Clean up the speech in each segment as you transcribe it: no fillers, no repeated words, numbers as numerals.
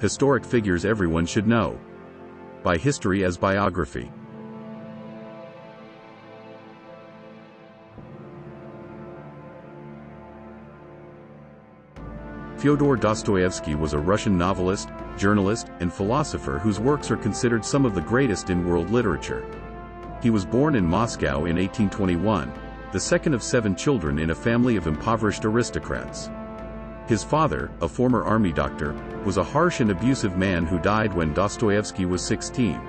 Historic figures everyone should know. By history as biography. Fyodor Dostoevsky was a Russian novelist, journalist, and philosopher whose works are considered some of the greatest in world literature. He was born in Moscow in 1821, the second of 7 children in a family of impoverished aristocrats. His father, a former army doctor, was a harsh and abusive man who died when Dostoevsky was 16.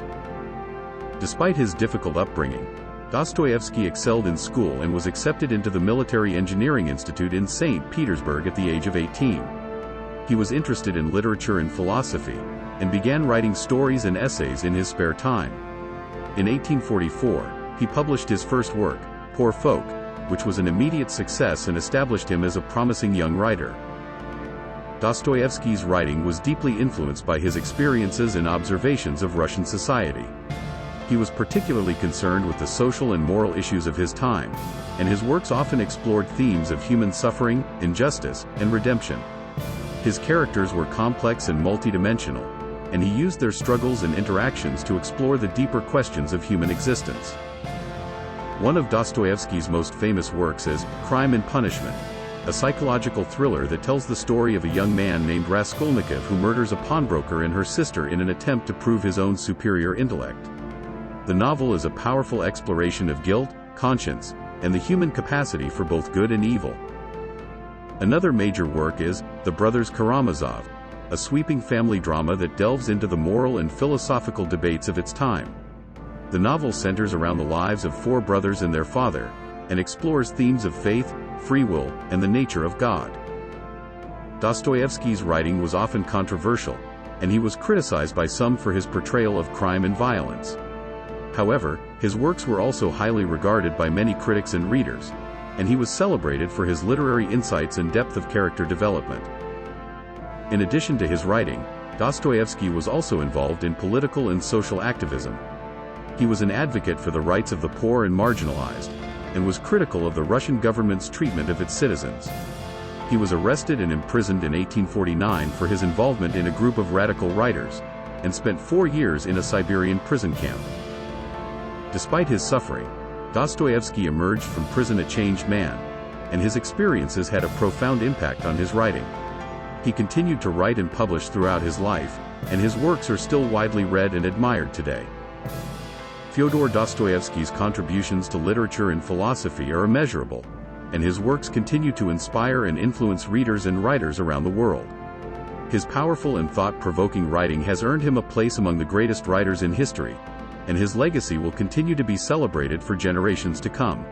Despite his difficult upbringing, Dostoevsky excelled in school and was accepted into the Military Engineering Institute in St. Petersburg at the age of 18. He was interested in literature and philosophy, and began writing stories and essays in his spare time. In 1844, he published his first work, Poor Folk, which was an immediate success and established him as a promising young writer. Dostoevsky's writing was deeply influenced by his experiences and observations of Russian society. He was particularly concerned with the social and moral issues of his time, and his works often explored themes of human suffering, injustice, and redemption. His characters were complex and multidimensional, and he used their struggles and interactions to explore the deeper questions of human existence. One of Dostoevsky's most famous works is Crime and Punishment, a psychological thriller that tells the story of a young man named Raskolnikov who murders a pawnbroker and her sister in an attempt to prove his own superior intellect. The novel is a powerful exploration of guilt, conscience, and the human capacity for both good and evil. Another major work is The Brothers Karamazov, a sweeping family drama that delves into the moral and philosophical debates of its time. The novel centers around the lives of 4 brothers and their father, and explores themes of faith, free will, and the nature of God. Dostoevsky's writing was often controversial, and he was criticized by some for his portrayal of crime and violence. However, his works were also highly regarded by many critics and readers, and he was celebrated for his literary insights and depth of character development. In addition to his writing, Dostoevsky was also involved in political and social activism. He was an advocate for the rights of the poor and marginalized, and was critical of the Russian government's treatment of its citizens. He was arrested and imprisoned in 1849 for his involvement in a group of radical writers, and spent 4 years in a Siberian prison camp. Despite his suffering, Dostoevsky emerged from prison a changed man, and his experiences had a profound impact on his writing. He continued to write and publish throughout his life, and his works are still widely read and admired today. Fyodor Dostoevsky's contributions to literature and philosophy are immeasurable, and his works continue to inspire and influence readers and writers around the world. His powerful and thought-provoking writing has earned him a place among the greatest writers in history, and his legacy will continue to be celebrated for generations to come.